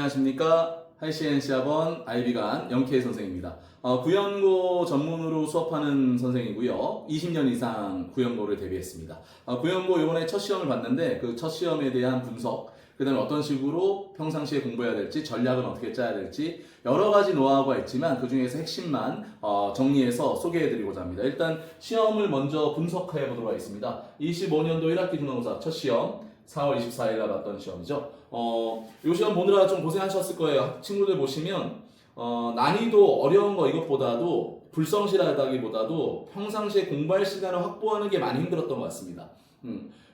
안녕하십니까. 하이시엔시학원 IB관 영케이 선생입니다. 구연고 전문으로 수업하는 선생이고요. 20년 이상 구연고를 대비했습니다. 구연고 이번에 첫 시험을 봤는데 그 첫 시험에 대한 분석, 그 다음에 어떤 식으로 평상시에 공부해야 될지, 전략은 어떻게 짜야 될지 여러 가지 노하우가 있지만 그 중에서 핵심만 정리해서 소개해드리고자 합니다. 일단 시험을 먼저 분석해 보도록 하겠습니다. 25년도 1학기 중간고사 첫 시험 4월 24일 날 봤던 시험이죠. 이 시험 보느라 좀 고생하셨을 거예요. 친구들 보시면 난이도 어려운 거 이것보다도 불성실하다기보다도 평상시에 공부할 시간을 확보하는 게 많이 힘들었던 것 같습니다.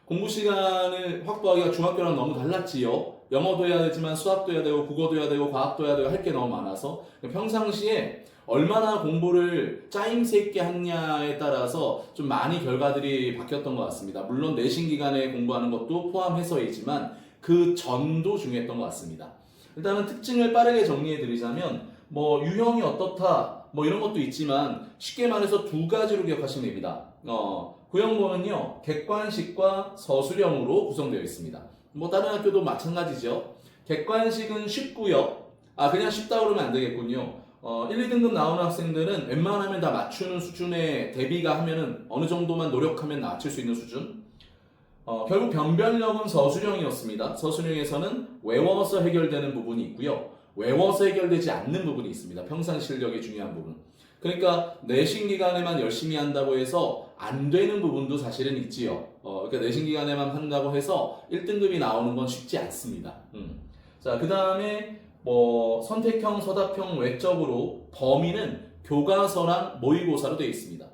공부 시간을 확보하기가 중학교랑 너무 달랐지요. 영어도 해야 되지만 수학도 해야 되고 국어도 해야 되고 과학도 해야 되고 할 게 너무 많아서 평상시에 얼마나 공부를 짜임새 있게 했냐에 따라서 좀 많이 결과들이 바뀌었던 것 같습니다. 물론 내신 기간에 공부하는 것도 포함해서이지만 그 전도 중요했던 것 같습니다. 일단은 특징을 빠르게 정리해 드리자면 유형이 어떻다 이런 것도 있지만 쉽게 말해서 두 가지로 기억하시면 됩니다. 구형고는요 객관식과 서술형으로 구성되어 있습니다. 다른 학교도 마찬가지죠. 객관식은 쉽고요. 그냥 쉽다 그러면 안 되겠군요. 1, 2등급 나오는 학생들은 웬만하면 다 맞추는 수준의 대비가 하면은 어느 정도만 노력하면 맞출 수 있는 수준. 결국 변별력은 서술형이었습니다. 서술형에서는 외워서 해결되는 부분이 있고요. 외워서 해결되지 않는 부분이 있습니다. 평상 실력이 중요한 부분. 그러니까 내신 기간에만 열심히 한다고 해서 안 되는 부분도 사실은 있지요. 그러니까 내신 기간에만 한다고 해서 1등급이 나오는 건 쉽지 않습니다. 자, 그 다음에 선택형, 서답형 외적으로 범위는 교과서랑 모의고사로 되어 있습니다.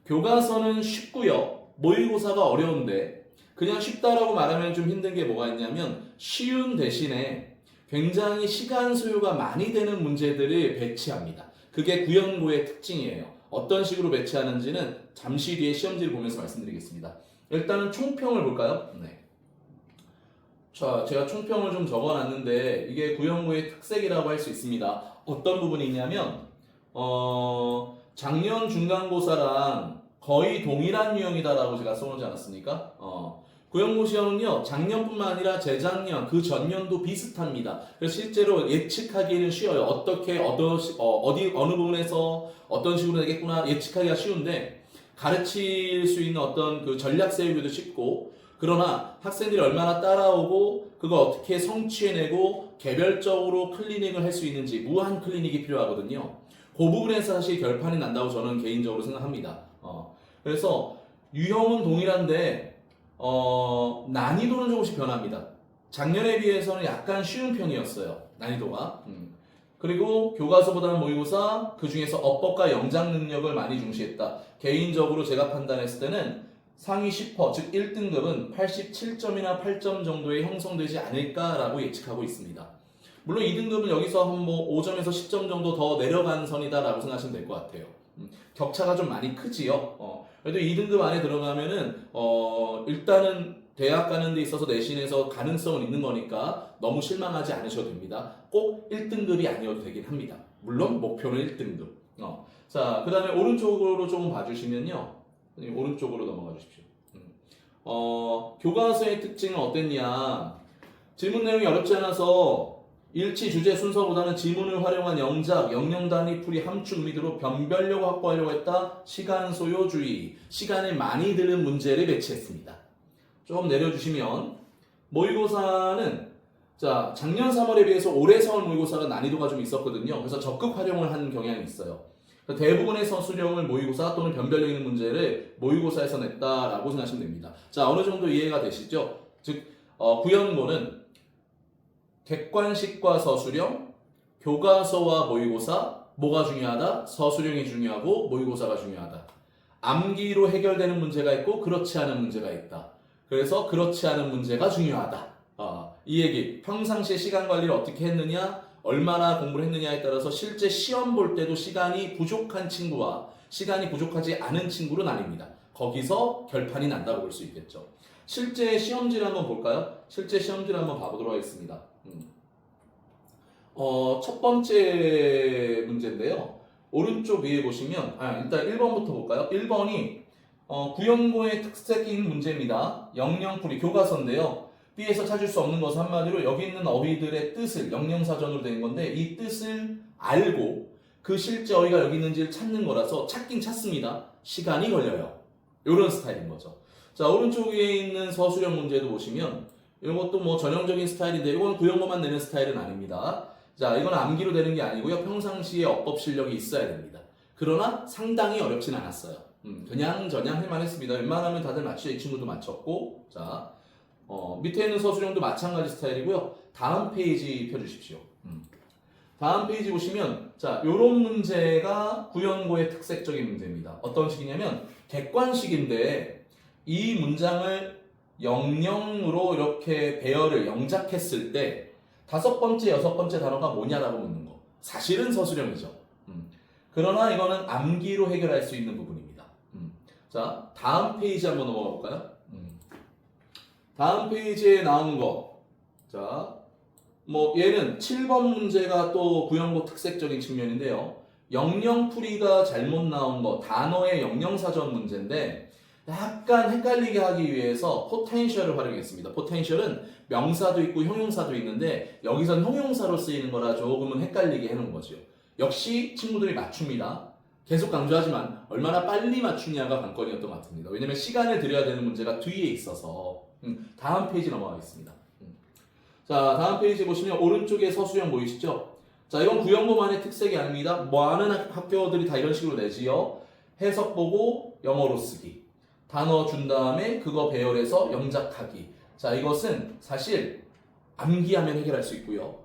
교과서는 쉽고요. 모의고사가 어려운데 그냥 쉽다라고 말하면 좀 힘든 게 뭐가 있냐면 쉬운 대신에 굉장히 시간 소요가 많이 되는 문제들을 배치합니다. 그게 구연고의 특징이에요. 어떤 식으로 배치하는지는 잠시 뒤에 시험지를 보면서 말씀드리겠습니다. 일단은 총평을 볼까요? 네. 자, 제가 총평을 좀 적어놨는데 이게 구연고의 특색이라고 할 수 있습니다. 어떤 부분이 있냐면 작년 중간고사랑 거의 동일한 유형이다라고 제가 써놓지 않았습니까? 구연고 시험은요 작년뿐만 아니라 재작년, 그 전년도 비슷합니다. 그래서 실제로 예측하기는 쉬워요. 어떻게 어느 부분에서 어떤 식으로 되겠구나 예측하기가 쉬운데 가르칠 수 있는 어떤 그 전략 세우기도 쉽고, 그러나 학생들이 얼마나 따라오고 그걸 어떻게 성취해내고 개별적으로 클리닉을 할 수 있는지, 무한 클리닉이 필요하거든요. 그 부분에서 사실 결판이 난다고 저는 개인적으로 생각합니다. 그래서 유형은 동일한데 난이도는 조금씩 변합니다. 작년에 비해서는 약간 쉬운 편이었어요. 난이도가. 그리고 교과서보다는 모의고사, 그 중에서 어법과 영작 능력을 많이 중시했다. 개인적으로 제가 판단했을 때는 상위 10%, 즉 1등급은 87점이나 8점 정도에 형성되지 않을까라고 예측하고 있습니다. 물론 2등급은 여기서 한 5점에서 10점 정도 더 내려간 선이다라고 생각하시면 될 것 같아요. 격차가 좀 많이 크지요. 그래도 2등급 안에 들어가면은 일단은 대학 가는 데 있어서 내신에서 가능성은 있는 거니까 너무 실망하지 않으셔도 됩니다. 꼭 1등급이 아니어도 되긴 합니다. 물론 목표는 1등급. 자, 그 다음에 오른쪽으로 조금 봐주시면요. 오른쪽으로 넘어가 주십시오. 교과서의 특징은 어땠냐? 질문 내용이 어렵지 않아서 일치 주제 순서보다는 지문을 활용한 영작, 영영 단위 풀이, 함축 미드로 변별력을 확보하려고 했다. 시간 소요주의, 시간을 많이 드는 문제를 배치했습니다. 조금 내려주시면 모의고사는 자 작년 3월에 비해서 올해 4월 모의고사가 난이도가 좀 있었거든요. 그래서 적극 활용을 하는 경향이 있어요. 대부분의 서술형을 모의고사 또는 변별력 있는 문제를 모의고사에서 냈다라고 생각하시면 됩니다. 자, 어느 정도 이해가 되시죠? 즉 구연고는 객관식과 서술형, 교과서와 모의고사, 뭐가 중요하다? 서술형이 중요하고 모의고사가 중요하다. 암기로 해결되는 문제가 있고 그렇지 않은 문제가 있다. 그래서 그렇지 않은 문제가 중요하다. 이 얘기, 평상시에 시간 관리를 어떻게 했느냐, 얼마나 공부를 했느냐에 따라서 실제 시험 볼 때도 시간이 부족한 친구와 시간이 부족하지 않은 친구로 나뉩니다. 거기서 결판이 난다고 볼 수 있겠죠. 실제 시험지를 한번 볼까요? 실제 시험지를 한번 봐보도록 하겠습니다. 첫 번째 문제인데요. 오른쪽 위에 보시면 일단 1번부터 볼까요? 1번이 구연고의 특색인 문제입니다. 영영풀이 교과서인데요. B에서 찾을 수 없는 것은 한마디로 여기 있는 어휘들의 뜻을 영영사전으로 된 건데 이 뜻을 알고 그 실제 어휘가 여기 있는지를 찾는 거라서 찾긴 찾습니다. 시간이 걸려요. 이런 스타일인 거죠. 자, 오른쪽 위에 있는 서술형 문제도 보시면 이것도 뭐 전형적인 스타일인데 이건 구형어만 내는 스타일은 아닙니다. 자, 이건 암기로 되는 게 아니고요. 평상시에 어법 실력이 있어야 됩니다. 그러나 상당히 어렵진 않았어요. 그냥 저냥 할만했습니다. 웬만하면 다들 맞추죠. 이 친구도 맞췄고. 자, 밑에 있는 서술형도 마찬가지 스타일이고요. 다음 페이지 펴주십시오. 다음 페이지 보시면 자, 요런 문제가 구형고의 특색적인 문제입니다. 어떤 식이냐면 객관식인데 이 문장을 영영으로 이렇게 배열을 영작했을 때 다섯 번째, 여섯 번째 단어가 뭐냐라고 묻는 거. 사실은 서술형이죠. 그러나 이거는 암기로 해결할 수 있는 부분입니다. 자, 다음 페이지 한번 넘어가 볼까요? 다음 페이지에 나온 거. 자, 뭐 얘는 7번 문제가 또 구형고 특색적인 측면인데요. 영영풀이가 잘못 나온 거, 단어의 영영사전 문제인데 약간 헷갈리게 하기 위해서 포텐셜을 활용했습니다. 포텐셜은 명사도 있고 형용사도 있는데 여기선 형용사로 쓰이는 거라 조금은 헷갈리게 해놓은 거죠. 역시 친구들이 맞춥니다. 계속 강조하지만 얼마나 빨리 맞추냐가 관건이었던 것 같습니다. 왜냐면 시간을 들여야 되는 문제가 뒤에 있어서. 다음 페이지 넘어가겠습니다. 자, 다음 페이지 보시면 오른쪽에 서술형 보이시죠? 자, 이건 구형고만의 특색이 아닙니다. 많은 학교들이 다 이런 식으로 내지요. 해석 보고 영어로 쓰기. 단어 준 다음에 그거 배열해서 영작하기. 자, 이것은 사실 암기하면 해결할 수 있고요.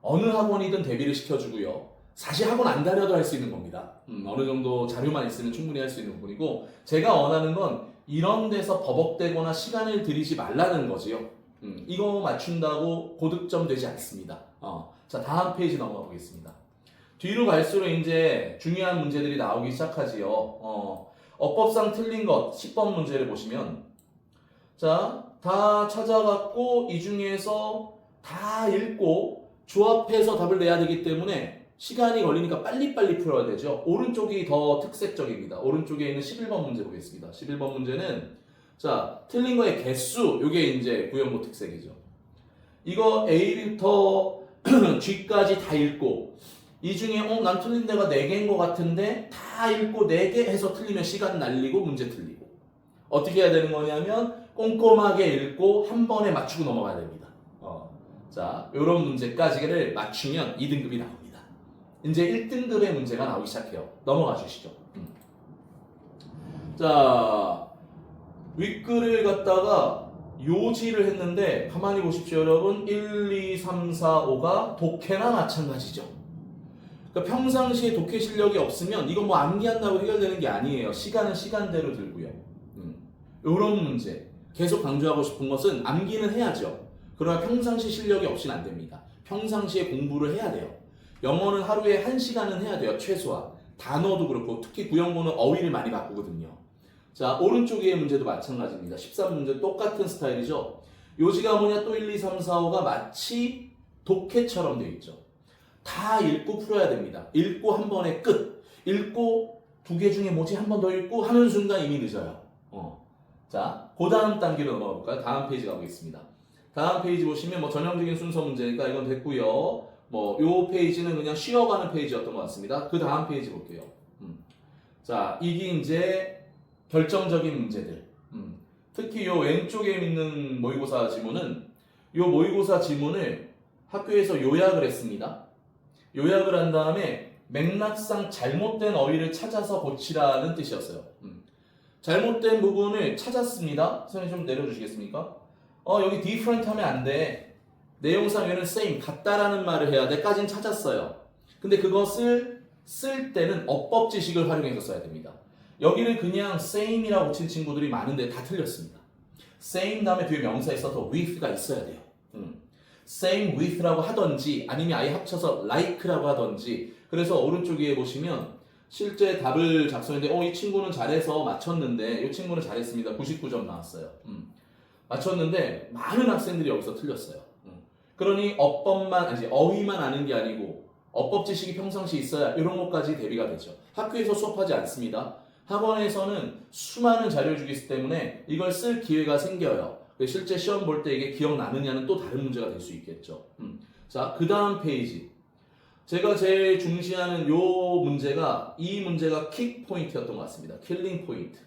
어느 학원이든 대비를 시켜주고요. 사실 학원 안 다녀도 할 수 있는 겁니다. 어느 정도 자료만 있으면 충분히 할 수 있는 부분이고 제가 원하는 건 이런 데서 버벅대거나 시간을 들이지 말라는 거지요. 이거 맞춘다고 고득점 되지 않습니다. 자, 다음 페이지 넘어가 보겠습니다. 뒤로 갈수록 이제 중요한 문제들이 나오기 시작하지요. 어법상 틀린 것 10번 문제를 보시면 자, 다 찾아갖고 이 중에서 다 읽고 조합해서 답을 내야 되기 때문에 시간이 걸리니까 빨리빨리 풀어야 되죠. 오른쪽이 더 특색적입니다. 오른쪽에 있는 11번 문제 보겠습니다. 11번 문제는 자, 틀린 거의 개수, 요게 이제 구형고 특색이죠. 이거 A부터 G까지 다 읽고 이 중에 난 틀린 데가 4개인 것 같은데 다 읽고 4개 해서 틀리면 시간 날리고 문제 틀리고 어떻게 해야 되는 거냐면 꼼꼼하게 읽고 한 번에 맞추고 넘어가야 됩니다. 자, 요런 문제까지를 맞추면 2등급이 나옵니다. 이제 1등급의 문제가 나오기 시작해요. 넘어가 주시죠. 자, 윗글을 갖다가 요지를 했는데 가만히 보십시오 여러분. 1, 2, 3, 4, 5가 독해나 마찬가지죠. 그러니까 평상시에 독해 실력이 없으면 이거 뭐 암기한다고 해결되는 게 아니에요. 시간은 시간대로 들고요. 요런 문제 계속 강조하고 싶은 것은 암기는 해야죠. 그러나 평상시 실력이 없이는 안 됩니다. 평상시에 공부를 해야 돼요. 영어는 하루에 1시간은 해야 돼요. 최소한. 단어도 그렇고 특히 구형고는 어휘를 많이 바꾸거든요. 자, 오른쪽 위의 문제도 마찬가지입니다. 13문제 똑같은 스타일이죠. 요지가 뭐냐 또 1, 2, 3, 4, 5가 마치 독해처럼 되어 있죠. 다 읽고 풀어야 됩니다. 읽고 한 번에 끝. 읽고 2개 중에 뭐지 한 번 더 읽고 하는 순간 이미 늦어요. 자, 그 다음 단계로 넘어가 볼까요? 다음 페이지 가보겠습니다. 다음 페이지 보시면 뭐 전형적인 순서 문제니까 이건 됐고요. 뭐 요 페이지는 그냥 쉬어가는 페이지였던 것 같습니다. 그 다음 페이지 볼게요. 자, 이게 이제 결정적인 문제들. 특히 요 왼쪽에 있는 모의고사 지문은 요 모의고사 지문을 학교에서 요약을 했습니다. 요약을 한 다음에 맥락상 잘못된 어휘를 찾아서 고치라는 뜻이었어요. 잘못된 부분을 찾았습니다. 선생님 좀 내려주시겠습니까? 여기 different 하면 안 돼. 내용상 얘는 same, 같다라는 말을 해야 돼. 까진 찾았어요. 근데 그것을 쓸 때는 어법 지식을 활용해서 써야 됩니다. 여기를 그냥 same이라고 붙인 친구들이 많은데 다 틀렸습니다. same 다음에 뒤에 명사에 있어서 with가 있어야 돼요. same with라고 하던지 아니면 아예 합쳐서 like라고 하던지. 그래서 오른쪽 위에 보시면 실제 답을 작성했는데 이 친구는 잘해서 맞췄는데 이 친구는 잘했습니다. 99점 나왔어요. 맞췄는데 많은 학생들이 여기서 틀렸어요. 그러니 어휘만 아는 게 아니고 어법 지식이 평상시 있어야 이런 것까지 대비가 되죠. 학교에서 수업하지 않습니다. 학원에서는 수많은 자료를 주기 때문에 이걸 쓸 기회가 생겨요. 실제 시험 볼 때 이게 기억나느냐는 또 다른 문제가 될 수 있겠죠. 자, 그 다음 페이지. 제가 제일 중시하는 요 문제가, 이 문제가 킥 포인트였던 것 같습니다. 킬링 포인트.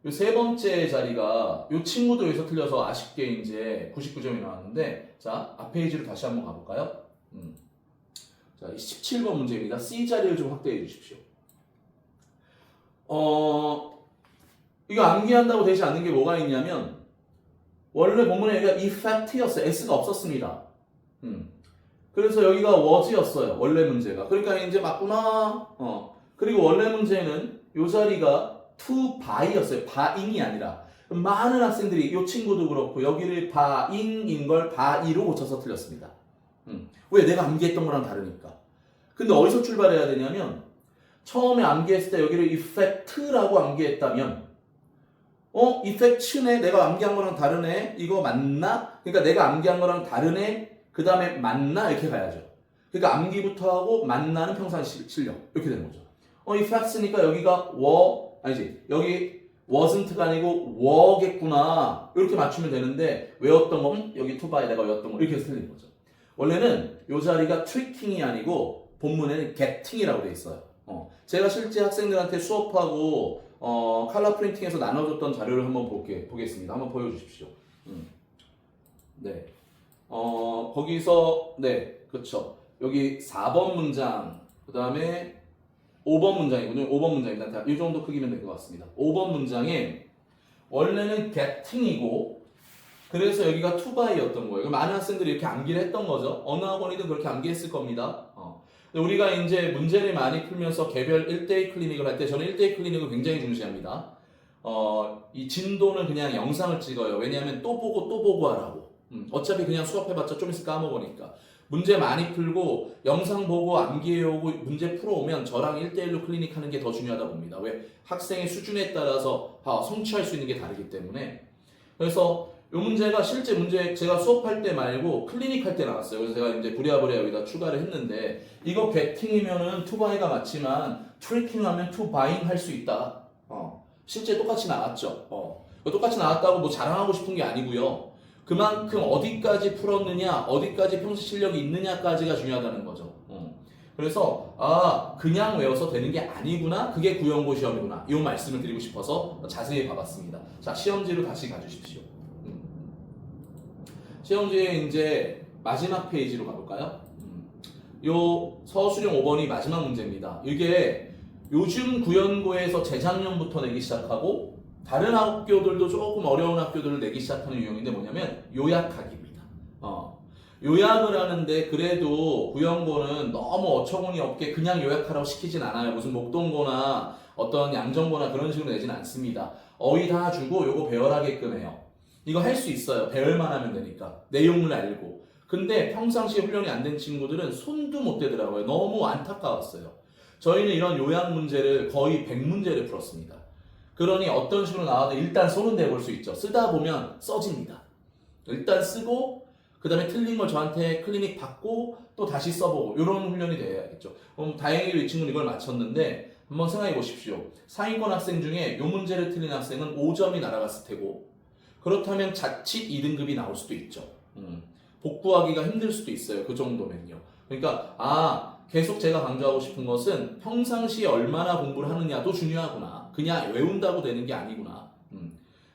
요 세 번째 자리가 요 친구도 여기서 틀려서 아쉽게 이제 99점이 나왔는데, 자, 앞 페이지로 다시 한번 가볼까요? 자, 17번 문제입니다. C 자리를 좀 확대해 주십시오. 이거 암기한다고 되지 않는 게 뭐가 있냐면, 원래 본문에 여기가 effect였어요. S가 없었습니다. 그래서 여기가 was였어요. 원래 문제가. 그러니까 이제 맞구나. 그리고 원래 문제는 요 자리가 to buy였어요. buying이 아니라. 많은 학생들이 요 친구도 그렇고 여기를 buying인 걸 buy로 고쳐서 틀렸습니다. 왜? 내가 암기했던 거랑 다르니까. 근데 어디서 출발해야 되냐면 처음에 암기했을 때 여기를 effect라고 암기했다면 effect네. 내가 암기한 거랑 다르네. 이거 맞나? 그러니까 내가 암기한 거랑 다르네. 그 다음에 맞나? 이렇게 가야죠. 그러니까 암기부터 하고 맞나는 평상시 실력. 이렇게 되는 거죠. effect니까 여기가 아니지. 여기 wasn't가 아니고 were겠구나. 이렇게 맞추면 되는데 외웠던 건 여기 to buy 내가 외웠던 거 이렇게 해서 틀린 거죠. 원래는 이 자리가 tricking이 아니고 본문에는 getting이라고 돼 있어요. 제가 실제 학생들한테 수업하고 컬러 프린팅에서 나눠줬던 자료를 한번 보겠습니다. 한번 보여주십시오. 네. 거기서 네, 그렇죠. 여기 4번 문장, 그 다음에 5번 문장이군요. 5번 문장입니다. 이 정도 크기면 될 것 같습니다. 5번 문장에 원래는 getting이고 그래서 여기가 to buy였던 거예요. 많은 학생들이 이렇게 암기를 했던 거죠. 어느 학원이든 그렇게 암기했을 겁니다. 우리가 이제 문제를 많이 풀면서 개별 1대1 클리닉을 할 때 저는 1대1 클리닉을 굉장히 중시합니다. 이 진도는 그냥 영상을 찍어요. 왜냐하면 또 보고 하라고. 어차피 그냥 수업해봤자 좀 있으면 까먹으니까. 문제 많이 풀고 영상 보고 암기해오고 문제 풀어오면 저랑 1대1로 클리닉 하는 게 더 중요하다 봅니다. 왜? 학생의 수준에 따라서 성취할 수 있는 게 다르기 때문에. 그래서 이 문제가 실제 문제 제가 수업할 때 말고 클리닉 할 때 나왔어요. 그래서 제가 이제 부랴부랴 여기다 추가를 했는데 이거 getting이면은 to buy가 맞지만 tracking하면 to buying 할 수 있다. 실제 똑같이 나왔죠. 똑같이 나왔다고 뭐 자랑하고 싶은 게 아니고요. 그만큼 어디까지 풀었느냐, 어디까지 평소 실력이 있느냐까지가 중요하다는 거죠. 그래서 그냥 외워서 되는 게 아니구나, 그게 구연고 시험이구나, 이 말씀을 드리고 싶어서 자세히 봐봤습니다. 자, 시험지로 다시 가주십시오. 시험지에 이제 마지막 페이지로 가볼까요? 요 서술형 5번이 마지막 문제입니다. 이게 요즘 구연고에서 재작년부터 내기 시작하고 다른 학교들도 조금 어려운 학교들을 내기 시작하는 유형인데 뭐냐면 요약하기입니다. 요약을 하는데 그래도 구연고는 너무 어처구니 없게 그냥 요약하라고 시키진 않아요. 무슨 목동고나 어떤 양정고나 그런 식으로 내진 않습니다. 어휘 다 주고 요거 배열하게끔 해요. 이거 할 수 있어요. 배열만 하면 되니까. 내용을 알고. 근데 평상시에 훈련이 안 된 친구들은 손도 못 대더라고요. 너무 안타까웠어요. 저희는 이런 요약 문제를 거의 100문제를 풀었습니다. 그러니 어떤 식으로 나와도 일단 손은 대볼 수 있죠. 쓰다 보면 써집니다. 일단 쓰고 그 다음에 틀린 걸 저한테 클리닉 받고 또 다시 써보고 이런 훈련이 돼야겠죠. 다행히도 이 친구는 이걸 맞췄는데 한번 생각해 보십시오. 상위권 학생 중에 이 문제를 틀린 학생은 5점이 날아갔을 테고 그렇다면 자칫 2등급이 나올 수도 있죠. 복구하기가 힘들 수도 있어요. 그 정도면요. 그러니까 계속 제가 강조하고 싶은 것은 평상시에 얼마나 공부를 하느냐도 중요하구나. 그냥 외운다고 되는 게 아니구나.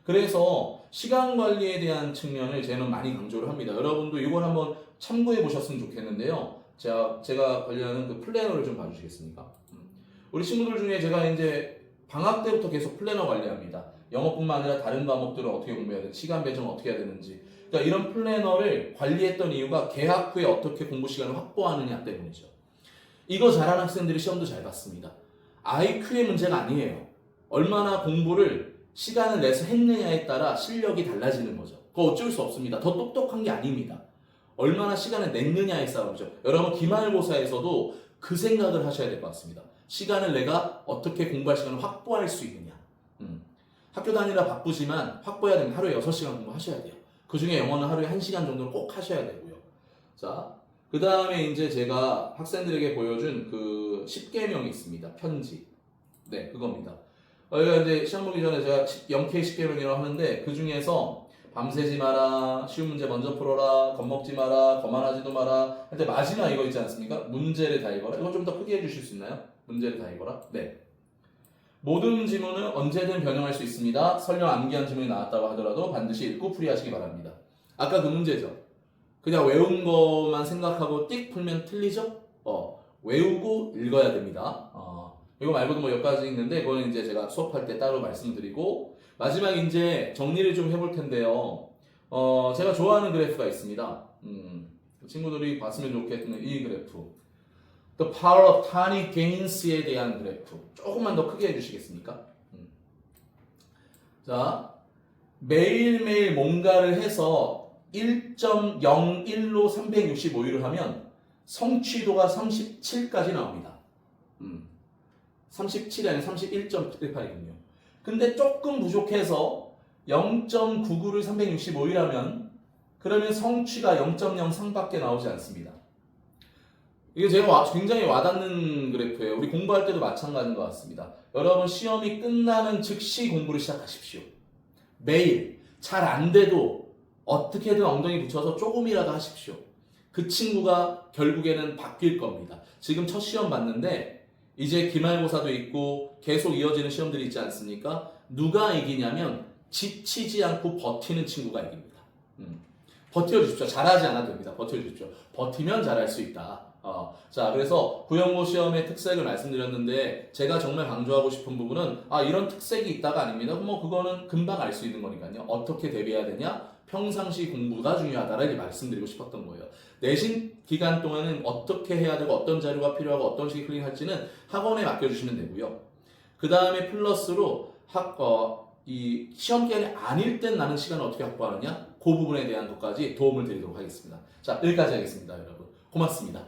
그래서 시간 관리에 대한 측면을 저는 많이 강조를 합니다. 여러분도 이걸 한번 참고해 보셨으면 좋겠는데요. 제가 관리하는 그 플래너를 좀 봐주시겠습니까? 우리 친구들 중에 제가 이제 방학 때부터 계속 플래너 관리합니다. 영어뿐만 아니라 다른 과목들을 어떻게 공부해야 되는지, 시간 배정 어떻게 해야 되는지. 그러니까 이런 플래너를 관리했던 이유가 개학 후에 어떻게 공부 시간을 확보하느냐 때문이죠. 이거 잘하는 학생들이 시험도 잘 봤습니다. IQ의 문제가 아니에요. 얼마나 공부를 시간을 내서 했느냐에 따라 실력이 달라지는 거죠. 그거 어쩔 수 없습니다. 더 똑똑한 게 아닙니다. 얼마나 시간을 냈느냐의 싸움이죠. 여러분 기말고사에서도 그 생각을 하셔야 될 것 같습니다. 시간을 내가 어떻게 공부할 시간을 확보할 수 있느냐. 학교 다니라 바쁘지만 확보해야 되면 하루에 6시간 공부하셔야 돼요. 그 중에 영어는 하루에 1시간 정도는 꼭 하셔야 되고요. 자, 그 다음에 이제 제가 학생들에게 보여준 그 10계명이 있습니다. 편지. 네, 그겁니다. 이제 시험 보기 전에 제가 0K 10계명이라고 하는데 그 중에서 밤새지 마라, 쉬운 문제 먼저 풀어라, 겁먹지 마라, 거만하지도 마라. 근데 마지막 이거 있지 않습니까? 문제를 다 읽어라. 이거 좀 더 크게 해주실 수 있나요? 문제를 다 읽어라. 네. 모든 지문은 언제든 변형할 수 있습니다. 설령 암기한 지문이 나왔다고 하더라도 반드시 읽고 풀이하시기 바랍니다. 아까 그 문제죠. 그냥 외운 것만 생각하고 띡 풀면 틀리죠? 외우고 읽어야 됩니다. 이거 말고도 뭐 몇 가지 있는데 그거는 이제 제가 수업할 때 따로 말씀드리고 마지막 이제 정리를 좀 해볼 텐데요. 제가 좋아하는 그래프가 있습니다. 친구들이 봤으면 좋겠는 이 그래프. The Power of Tiny Gains에 대한 그래프. 조금만 더 크게 해주시겠습니까? 자, 매일매일 뭔가를 해서 1.01로 365일을 하면 성취도가 37까지 나옵니다. 37이 아니라 31.18이군요. 근데 조금 부족해서 0.99를 365일 하면 그러면 성취가 0.03밖에 나오지 않습니다. 이게 제가 굉장히 와닿는 그래프예요. 우리 공부할 때도 마찬가지인 것 같습니다. 여러분 시험이 끝나는 즉시 공부를 시작하십시오. 매일 잘 안 돼도 어떻게든 엉덩이 붙여서 조금이라도 하십시오. 그 친구가 결국에는 바뀔 겁니다. 지금 첫 시험 봤는데 이제 기말고사도 있고 계속 이어지는 시험들이 있지 않습니까? 누가 이기냐면 지치지 않고 버티는 친구가 이깁니다. 버텨주십시오. 잘하지 않아도 됩니다. 버텨주십시오. 버티면 잘할 수 있다. 자, 그래서 구형고 시험의 특색을 말씀드렸는데 제가 정말 강조하고 싶은 부분은 이런 특색이 있다가 아닙니다. 뭐 그거는 금방 알 수 있는 거니까요. 어떻게 대비해야 되냐? 평상시 공부가 중요하다라고 말씀드리고 싶었던 거예요. 내신 기간 동안은 어떻게 해야 되고 어떤 자료가 필요하고 어떤 식의 클릭할지는 학원에 맡겨주시면 되고요. 그 다음에 플러스로 이 시험 기간이 아닐 땐 나는 시간을 어떻게 확보하느냐? 그 부분에 대한 것까지 도움을 드리도록 하겠습니다. 자, 여기까지 하겠습니다, 여러분. 고맙습니다.